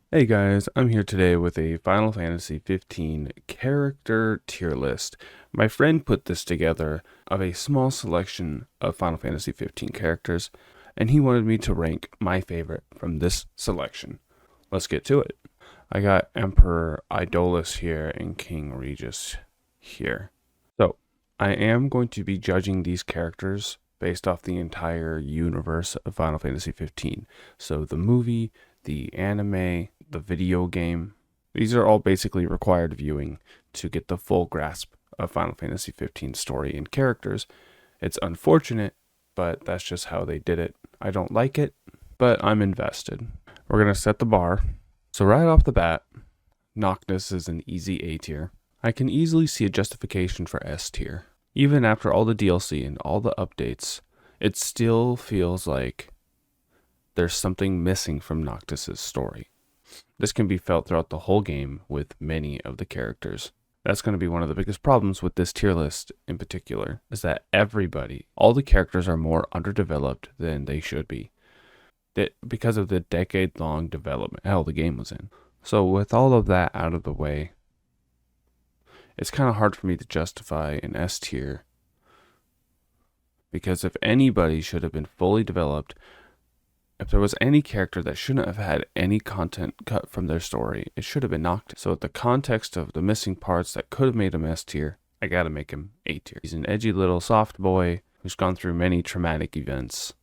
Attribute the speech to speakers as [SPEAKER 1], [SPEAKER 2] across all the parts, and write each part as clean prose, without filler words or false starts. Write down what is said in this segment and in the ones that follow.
[SPEAKER 1] Hey guys, I'm here today with a Final Fantasy 15 character tier list. My friend put this together of a small selection of Final Fantasy 15 characters, and he wanted me to rank my favorite from this selection. Let's get to it. I got Emperor Idolus here and King Regis here. So, I am going to be judging these characters based off the entire universe of Final Fantasy 15. So, the movie, the anime, the video game. These are all basically required viewing to get the full grasp of Final Fantasy 15 story and characters. It's unfortunate, but that's just how they did it. I don't like it, but I'm invested. We're going to set the bar. So right off the bat, Noctis is an easy A tier. I can easily see a justification for S tier. Even after all the DLC and all the updates, it still feels like there's something missing from Noctis's story. This can be felt throughout the whole game with many of the characters. That's going to be one of the biggest problems with this tier list in particular, is that all the characters are more underdeveloped than they should be. Because of the decade-long development hell the game was in. So with all of that out of the way, it's kind of hard for me to justify an S tier. Because if anybody should have been fully developed, if there was any character that shouldn't have had any content cut from their story, it should have been Noctis. So with the context of the missing parts that could have made him S tier, I gotta make him A tier. He's an edgy little soft boy who's gone through many traumatic events.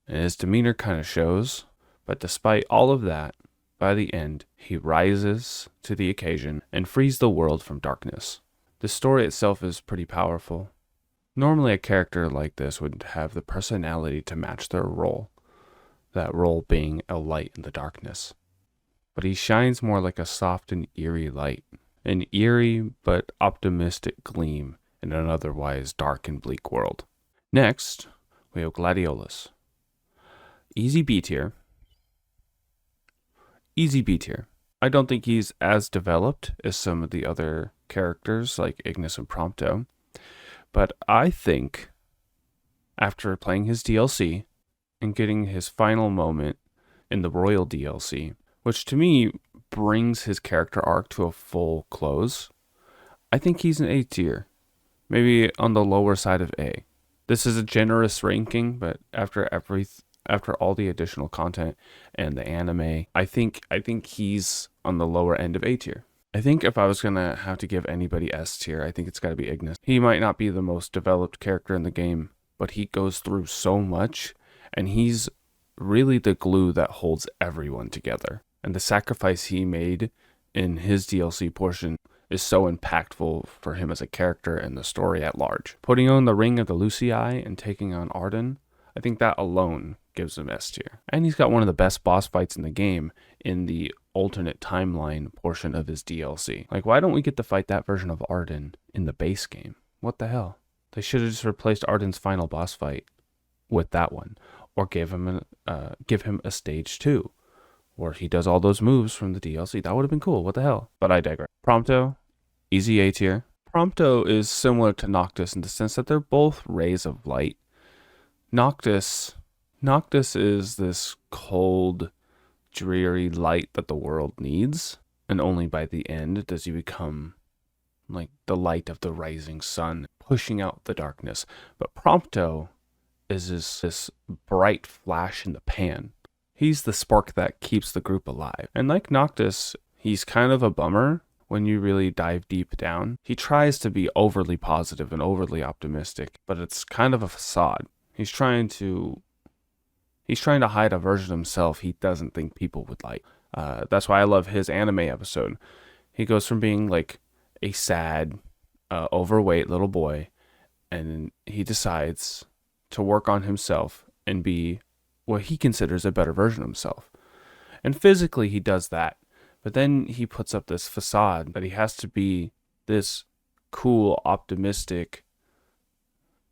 [SPEAKER 1] And his demeanor kind of shows, but despite all of that, by the end, he rises to the occasion and frees the world from darkness. The story itself is pretty powerful. Normally a character like this would have the personality to match their role. That role being a light in the darkness. But he shines more like a soft and eerie light, an eerie but optimistic gleam in an otherwise dark and bleak world. Next, we have Gladiolus. Easy B tier. Easy B tier. I don't think he's as developed as some of the other characters like Ignis and Prompto, but I think after playing his DLC, and getting his final moment in the Royal DLC, which to me brings his character arc to a full close, I think he's an A tier, maybe on the lower side of A. This is a generous ranking, but after all the additional content and the anime, I think he's on the lower end of A tier. I think if I was gonna have to give anybody S tier, I think it's gotta be Ignis. He might not be the most developed character in the game, but he goes through so much. And he's really the glue that holds everyone together. And the sacrifice he made in his DLC portion is so impactful for him as a character and the story at large. Putting on the Ring of the Lucii and taking on Arden, I think that alone gives him S tier. And he's got one of the best boss fights in the game in the alternate timeline portion of his DLC. Like, why don't we get to fight that version of Arden in the base game? What the hell? They should have just replaced Arden's final boss fight with that one. Or give him a stage 2, where he does all those moves from the DLC. That would have been cool. What the hell? But I digress. Prompto, easy A tier. Prompto is similar to Noctis in the sense that they're both rays of light. Noctis is this cold, dreary light that the world needs, and only by the end does he become like the light of the rising sun, pushing out the darkness. But Prompto is this bright flash in the pan. He's the spark that keeps the group alive. And like Noctis, he's kind of a bummer when you really dive deep down. He tries to be overly positive and overly optimistic, but it's kind of a facade. He's trying to hide a version of himself he doesn't think people would like. That's why I love his anime episode. He goes from being like a sad, overweight little boy, and he decides to work on himself and be what he considers a better version of himself. And physically he does that, but then he puts up this facade that he has to be this cool, optimistic,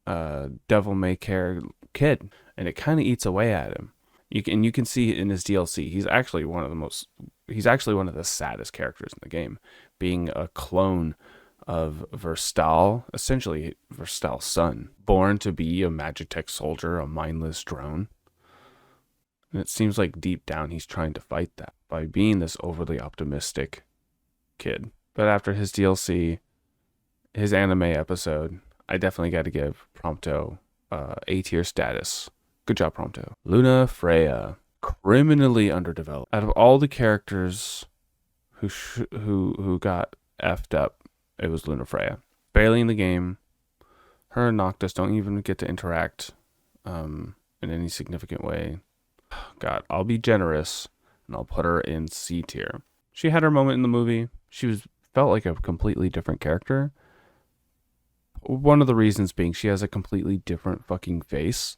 [SPEAKER 1] devil-may-care kid, and it kind of eats away at him. You can see it in his DLC. He's actually one of the saddest characters in the game, being a clone of Verstal, essentially Verstal's son, born to be a Magitech soldier, a mindless drone. And it seems like deep down he's trying to fight that. by being this overly optimistic kid. But after his DLC, his anime episode, I definitely got to give Prompto A tier status. Good job, Prompto. Luna Freya, criminally underdeveloped. Out of all the characters who got effed up, it was Luna Freya. Barely in the game. Her and Noctis don't even get to interact in any significant way. God, I'll be generous and I'll put her in C tier. She had her moment in the movie. She felt like a completely different character. One of the reasons being she has a completely different fucking face.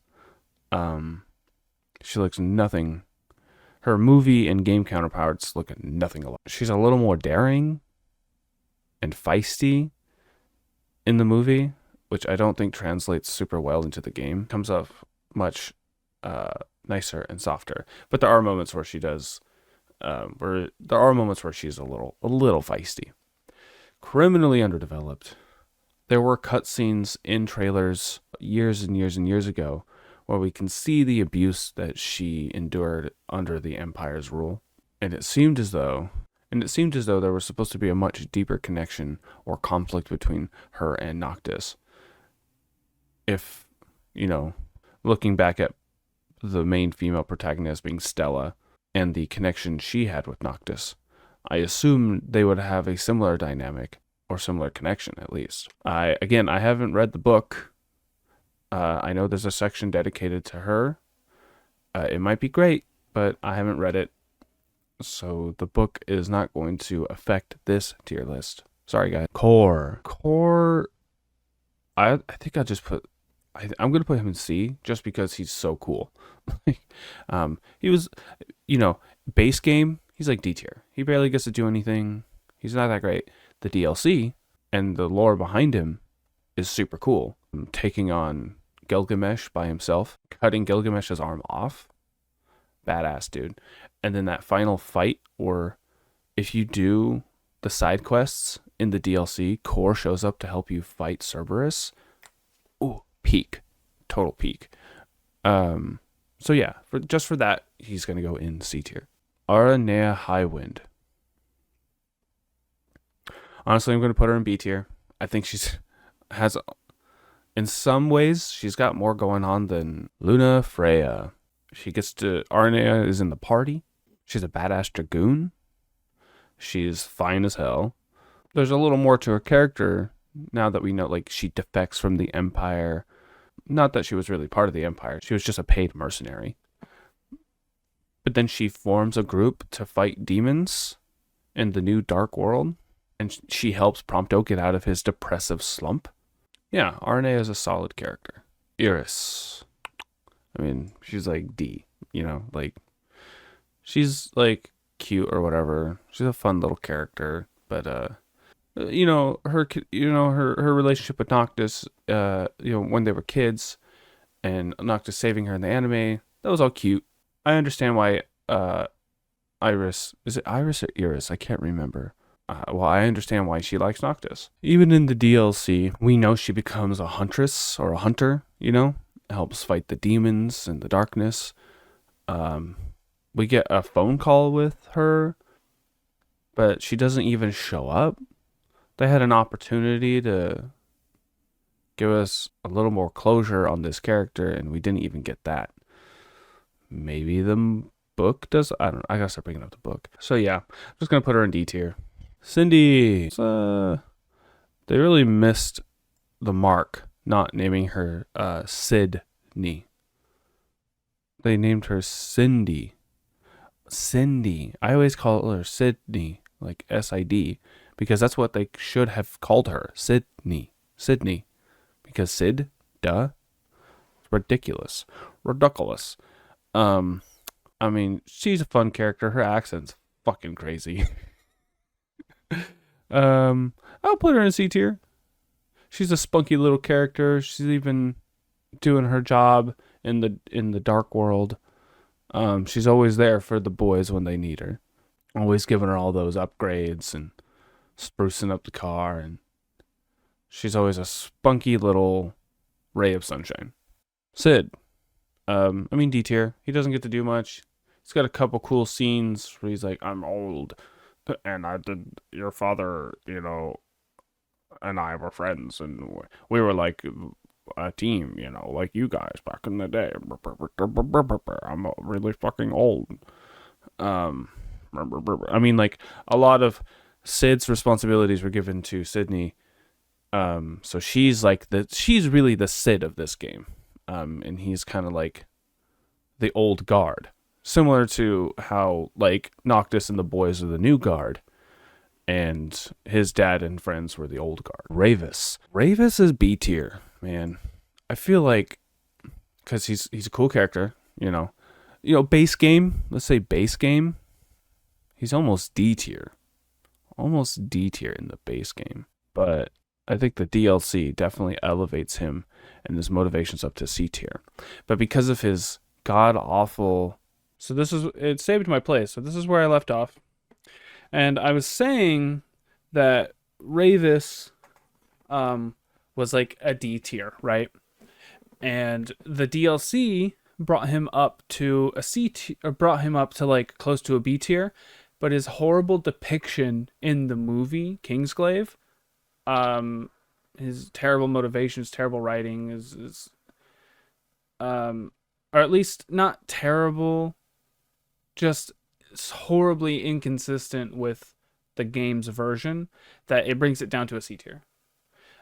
[SPEAKER 1] She looks nothing. Her movie and game counterparts look nothing alike. She's a little more daring and feisty in the movie, which I don't think translates super well into the game. Comes off much nicer and softer. But there are moments where she does, where she's a little feisty. Criminally underdeveloped. There were cutscenes in trailers years and years and years ago where we can see the abuse that she endured under the Empire's rule. And it seemed as though there was supposed to be a much deeper connection or conflict between her and Noctis. If, looking back at the main female protagonist being Stella and the connection she had with Noctis, I assume they would have a similar dynamic or similar connection at least. I haven't read the book. I know there's a section dedicated to her. It might be great, but I haven't read it. So the book is not going to affect this tier list. Sorry, guys. Core. I think I just put... I'm going to put him in C just because he's so cool. He was, base game, he's like D tier. He barely gets to do anything. He's not that great. The DLC and the lore behind him is super cool. Taking on Gilgamesh by himself, cutting Gilgamesh's arm off. Badass, dude. And then that final fight, or if you do the side quests in the DLC, Core shows up to help you fight Cerberus. Ooh, peak. Total peak. So yeah, for that, he's going to go in C tier. Aranea Highwind. Honestly, I'm going to put her in B tier. I think in some ways, she's got more going on than Luna Freya. Aranea is in the party. She's a badass dragoon. She's fine as hell. There's a little more to her character now that we know, like, she defects from the Empire. Not that she was really part of the Empire. She was just a paid mercenary. But then she forms a group to fight demons in the new Dark World. And she helps Prompto get out of his depressive slump. Yeah, Aranea is a solid character. Iris. I mean, she's like D, she's like cute or whatever. She's a fun little character, but her relationship with Noctis, when they were kids, and Noctis saving her in the anime, that was all cute. I understand why Iris, is it Iris or Iris? I can't remember. I understand why she likes Noctis. Even in the DLC, we know she becomes a huntress or a hunter, helps fight the demons and the darkness. We get a phone call with her, but she doesn't even show up. They had an opportunity to give us a little more closure on this character, and we didn't even get that. Maybe the book does. I don't know. I gotta start bringing up the book. So yeah, I'm just gonna put her in D tier. Cindy. They really missed the mark not naming her Sydney. They named her Cindy. I always call her Sydney, like S-I-D, because that's what they should have called her. Sydney. Because Sid, duh. It's ridiculous. I mean, she's a fun character. Her accent's fucking crazy. I'll put her in C tier. She's a spunky little character. She's even doing her job in the Dark World. She's always there for the boys when they need her. Always giving her all those upgrades and sprucing up the car, and she's always a spunky little ray of sunshine. Sid. D tier. He doesn't get to do much. He's got a couple cool scenes where he's like, "I'm old, and I did your father, and I were friends, and we were like a team, like you guys back in the day. I'm really fucking old." Um, I mean, like a lot of Sid's responsibilities were given to Sydney. So she's really the Sid of this game. And he's kind of like the old guard, similar to how like Noctis and the boys are the new guard, and his dad and friends were the old guard. Ravis is B tier, man. I feel like because he's a cool character, base game. Let's say base game. He's almost D tier, in the base game, but I think the DLC definitely elevates him and his motivations up to C tier. But because of his god awful, so it saved my place. So this is where I left off, and I was saying that Ravis was like a D tier, right? And the DLC brought him up to a C tier, or brought him up to like close to a B tier. But his horrible depiction in the movie Kingsglaive, his terrible motivations, terrible writing is or at least not terrible, just horribly inconsistent with the game's version, that it brings it down to a C tier.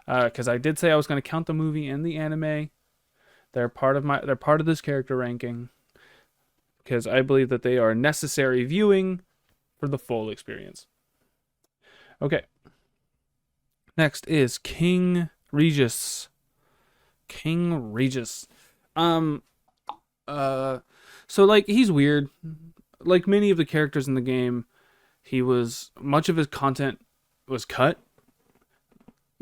[SPEAKER 1] Because I did say I was going to count the movie and the anime. They're part of this character ranking, because I believe that they are necessary viewing for the full experience. Okay. Next is King Regis. So like he's weird. Like many of the characters in the game, much of his content was cut.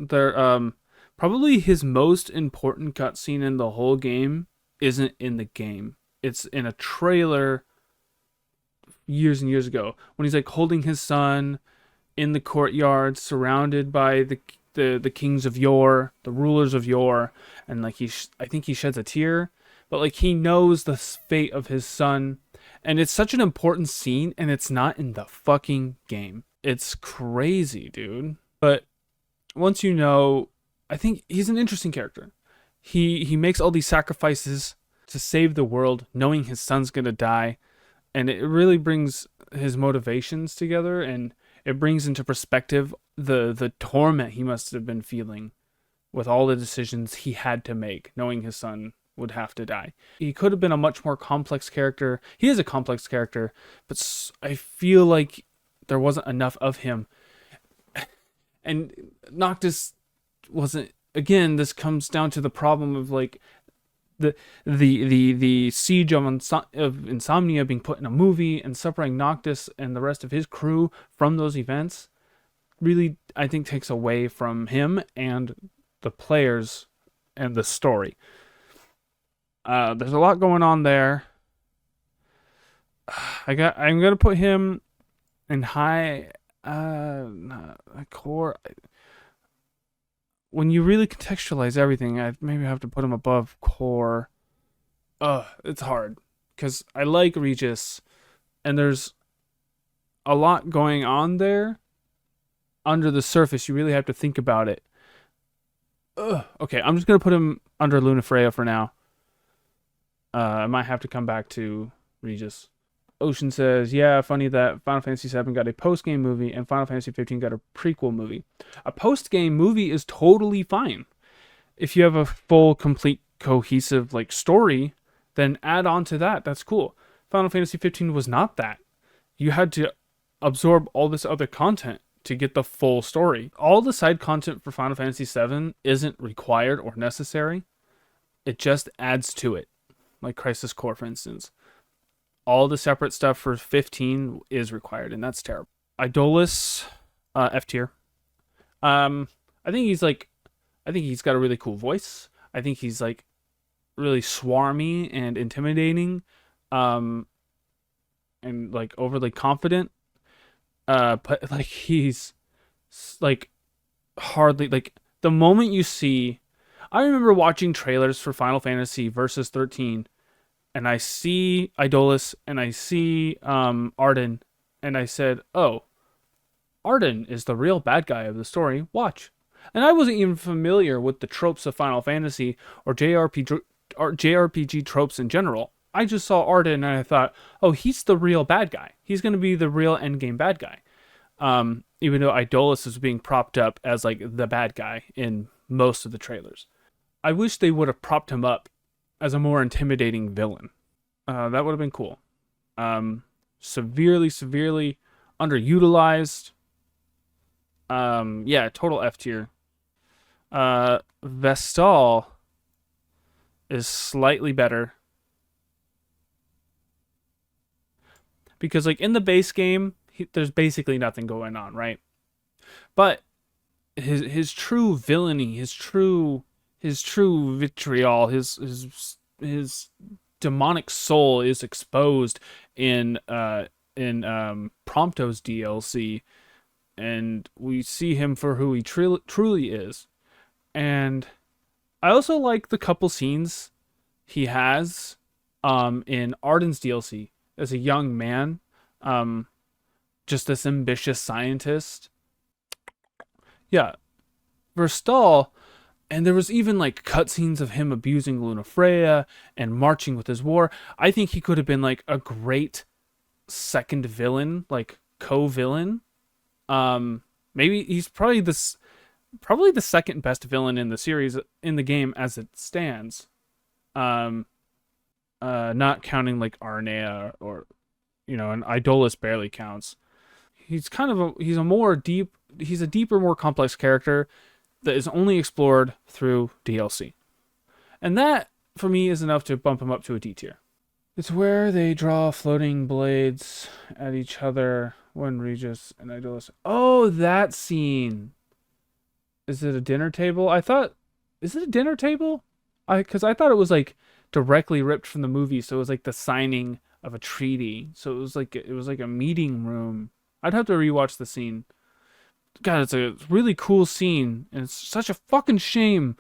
[SPEAKER 1] Probably his most important cutscene in the whole game isn't in the game. It's in a trailer years and years ago, when he's like holding his son in the courtyard, surrounded by the kings of yore, the rulers of yore, and like I think he sheds a tear, but like he knows the fate of his son, and it's such an important scene, and it's not in the fucking game. It's crazy, dude. But once I think he's an interesting character. He makes all these sacrifices to save the world, knowing his son's gonna die. And it really brings his motivations together, and it brings into perspective the torment he must have been feeling with all the decisions he had to make, knowing his son would have to die. He could have been a much more complex character. He is a complex character, but I feel like there wasn't enough of him. And Noctis wasn't. Again, this comes down to the problem of like the siege of Insomnia being put in a movie, and separating Noctis and the rest of his crew from those events really, I think, takes away from him and the players and the story. There's a lot going on there. I'm gonna put him in high core. When you really contextualize everything, I maybe have to put him above core. It's hard, because I like Regis, and there's a lot going on there. Under the surface, you really have to think about it. Okay, I'm just gonna put him under Lunafreya for now. I might have to come back to Regis. Ocean says, yeah, funny that Final Fantasy VII got a post-game movie and Final Fantasy 15 got a prequel movie. A post-game movie is totally fine. If you have a full, complete, cohesive like story, then add on to that. That's cool. Final Fantasy 15 was not that. You had to absorb all this other content to get the full story. All the side content for Final Fantasy VII isn't required or necessary. It just adds to it. Like Crisis Core, for instance. All the separate stuff for 15 is required, and that's terrible. Idolus, F tier. I think he's got a really cool voice. I think he's like really swarmy and intimidating, and like overly confident. But like he's like hardly like the moment you see. I remember watching trailers for Final Fantasy Versus 13 and I see Idolus and I see Arden, and I said, "Oh, Arden is the real bad guy of the story. Watch." And I wasn't even familiar with the tropes of Final Fantasy or JRPG tropes in general. I just saw Arden and I thought, "Oh, he's the real bad guy. He's going to be the real endgame bad guy." Even though Idolus is being propped up as like the bad guy in most of the trailers. I wish they would have propped him up as a more intimidating villain. That would have been cool. Severely underutilized. Yeah, total F tier. Vestal is slightly better. Because like in the base game, there's basically nothing going on, right? But his true villainy, his true vitriol, his demonic soul is exposed in Prompto's DLC, and we see him for who he truly is. And I also like the couple scenes he has in Arden's DLC as a young man, just this ambitious scientist. Yeah, Verstal, and there was even like cutscenes of him abusing Lunafreya and marching with his war. I think he could have been like a great second villain, like co-villain. Maybe he's probably the second best villain in the series in the game as it stands. Not counting like Arnea or and Idolus barely counts. He's a deeper, more complex character that is only explored through DLC. And that, for me, is enough to bump him up to a D tier. It's where they draw floating blades at each other when Regis and Idolus... Oh, that scene! Is it a dinner table? Is it a dinner table? Because I thought it was like directly ripped from the movie, so it was like the signing of a treaty. So it was like a meeting room. I'd have to rewatch the scene. God, it's a really cool scene, and it's such a fucking shame.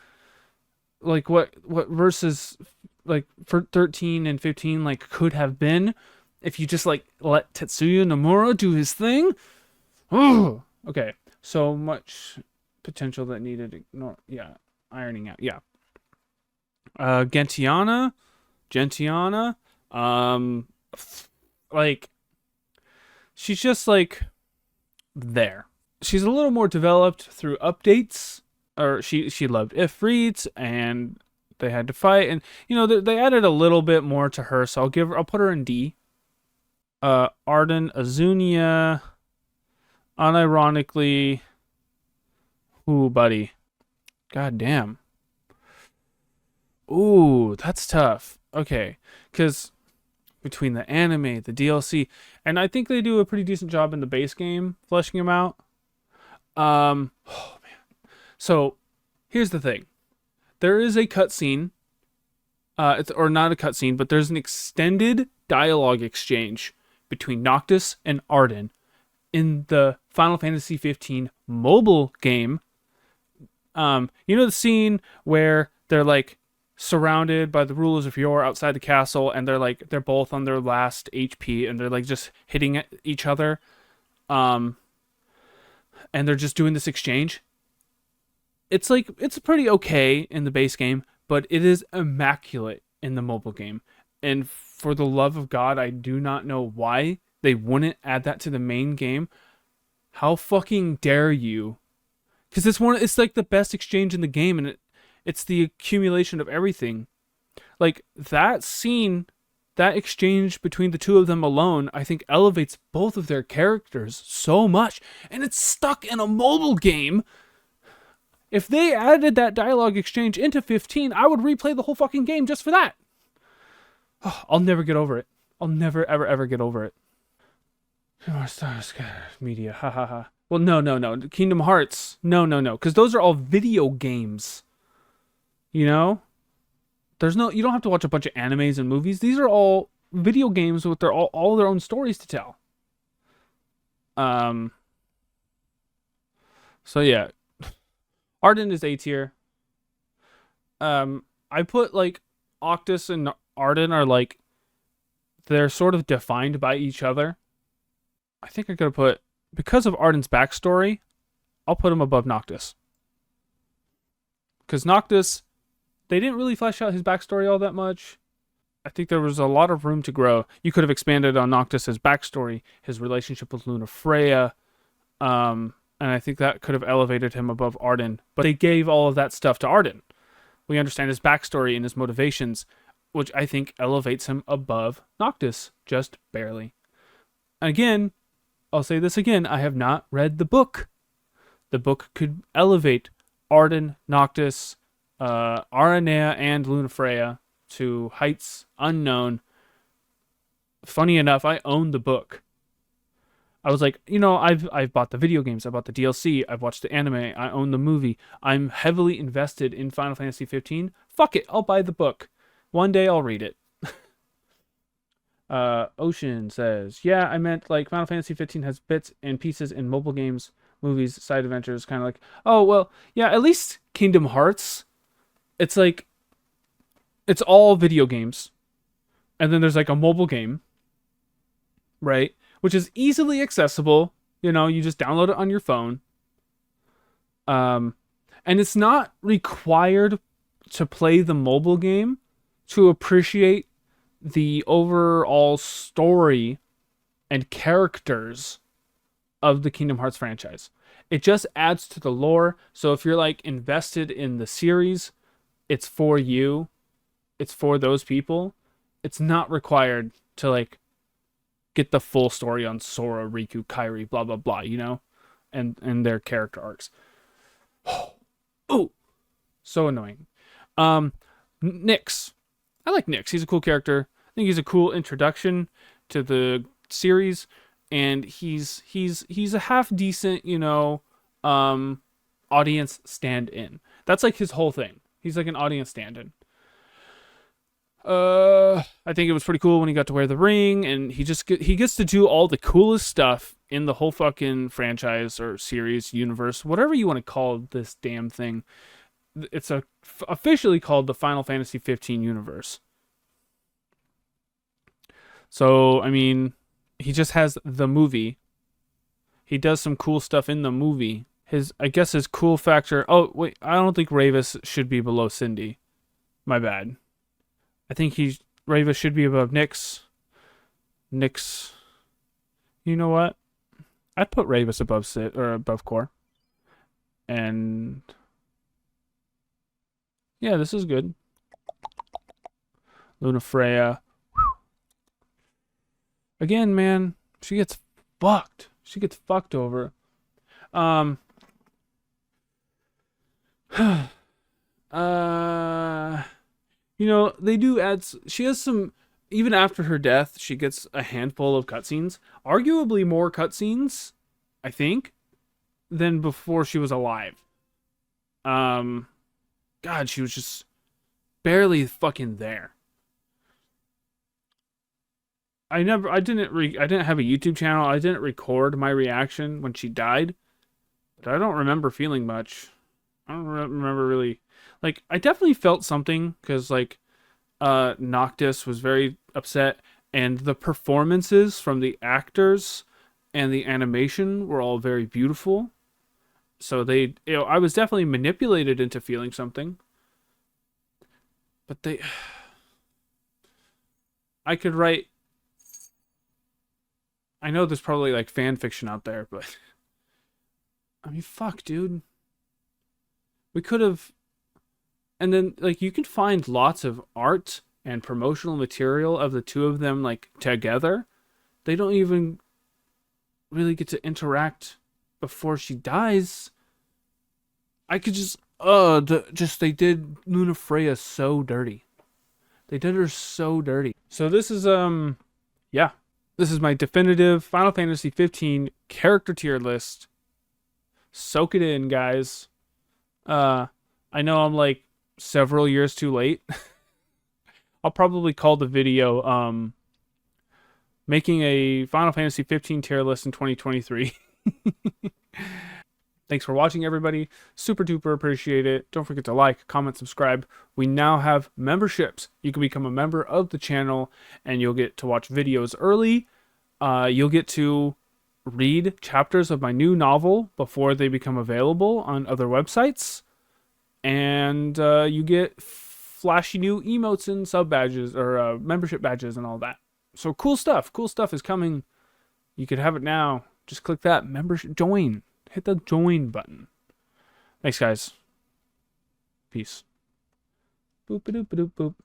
[SPEAKER 1] Like what verses like for 13 and 15 like could have been if you just like let Tetsuya Nomura do his thing. Oh, okay. So much potential that needed ignore. Yeah, ironing out. Yeah. Gentiana, like she's just like there. She's a little more developed through updates, or she loved Ifrit, and they had to fight, and they added a little bit more to her, so I'll put her in D. Arden Azunia, unironically, ooh buddy, god damn, ooh that's tough. Okay, because between the anime, the DLC, and I think they do a pretty decent job in the base game fleshing him out. Oh man. So here's the thing. There is a cutscene. Or not a cutscene, but there's an extended dialogue exchange between Noctis and Arden in the Final Fantasy 15 mobile game. The scene where they're like surrounded by the rulers of Yor outside the castle, and they're both on their last HP, and they're like just hitting at each other. And they're just doing this exchange. It's pretty okay in the base game, but it is immaculate in the mobile game. And for the love of God, I do not know why they wouldn't add that to the main game. How fucking dare you? Because it's like the best exchange in the game, and it's the accumulation of everything. Like that scene, that exchange between the two of them alone, I think elevates both of their characters so much. And it's stuck in a mobile game. If they added that dialogue exchange into 15, I would replay the whole fucking game just for that. Oh, I'll never get over it. I'll never, ever get over it. Media, ha ha ha. Well, no. Kingdom Hearts, no. Because those are all video games. You don't have to watch a bunch of animes and movies. These are all video games with all their own stories to tell. So yeah, Arden is A tier. I put like Octus and Arden are like
[SPEAKER 2] they're sort of defined by each other. I think I gotta put, because of Arden's backstory, I'll put him above Noctis. Because Noctis, they didn't really flesh out his backstory all that much. I think there was a lot of room to grow. You could have expanded on Noctis's backstory, his relationship with Lunafreya, and I think that could have elevated him above Arden. But they gave all of that stuff to Arden. We understand his backstory and his motivations, which I think elevates him above Noctis, just barely. Again, I'll say this again, I have not read the book. The book could elevate Arden, Noctis, Aranea, and Lunafreya to heights unknown. Funny enough, I own the book. I was like, I've bought the video games, I bought the DLC, I've watched the anime, I own the movie. I'm heavily invested in Final Fantasy 15. Fuck it, I'll buy the book. One day I'll read it. Ocean says, yeah, I meant like Final Fantasy 15 has bits and pieces in mobile games, movies, side adventures, kind of like, oh, well, yeah, at least Kingdom Hearts, it's like, it's all video games. And then there's like a mobile game, right? Which is easily accessible. You just download it on your phone. And it's not required to play the mobile game to appreciate the overall story and characters of the Kingdom Hearts franchise. It just adds to the lore. So if you're like invested in the series, it's for you. It's for those people. It's not required to like get the full story on Sora, Riku, Kairi, blah blah blah, and their character arcs. Oh, so annoying. Nyx. I like Nyx. He's a cool character. I think he's a cool introduction to the series, and he's a half decent, audience stand-in. That's like his whole thing. He's like an audience stand-in. I think it was pretty cool when he got to wear the ring, and he gets to do all the coolest stuff in the whole fucking franchise or series, universe, whatever you want to call this damn thing. It's officially called the Final Fantasy 15 universe. So, I mean, he just has the movie. He does some cool stuff in the movie. I guess his cool factor... Oh, wait, I don't think Ravis should be below Cindy. My bad. I think Ravis should be above Nyx. Nyx... You know what? I'd put Ravis above Sid, or above Core. And... yeah, this is good. Lunafreya. Again, man, she gets fucked. She gets fucked over. They do add... She has some... Even after her death, she gets a handful of cutscenes. Arguably more cutscenes, I think, than before she was alive. God, she was just barely fucking there. I didn't have a YouTube channel. I didn't record my reaction when she died. But I don't remember feeling much. I don't remember really... Like, I definitely felt something, because, like, Noctis was very upset, and the performances from the actors and the animation were all very beautiful. So I was definitely manipulated into feeling something. But I could write... I know there's probably, like, fan fiction out there, but... I mean, fuck, dude. We could have... And then, like, you can find lots of art and promotional material of the two of them, like, together. They don't even really get to interact before she dies. I could they did Lunafreya so dirty. They did her so dirty. So this is, yeah. This is my definitive Final Fantasy 15 character tier list. Soak it in, guys. I know I'm, like, several years too late. I'll probably call the video making a Final Fantasy 15 tier list in 2023. Thanks for watching, everybody. Super duper appreciate it. Don't forget to like, comment, subscribe. We now have memberships. You can become a member of the channel and you'll get to watch videos early. You'll get to read chapters of my new novel before they become available on other websites. And you get flashy new emotes and sub badges or membership badges and all that. So cool stuff. Cool stuff is coming. You could have it now. Just click that membership join. Hit the join button. Thanks, guys. Peace. Boop-a-doop-a-doop-boop.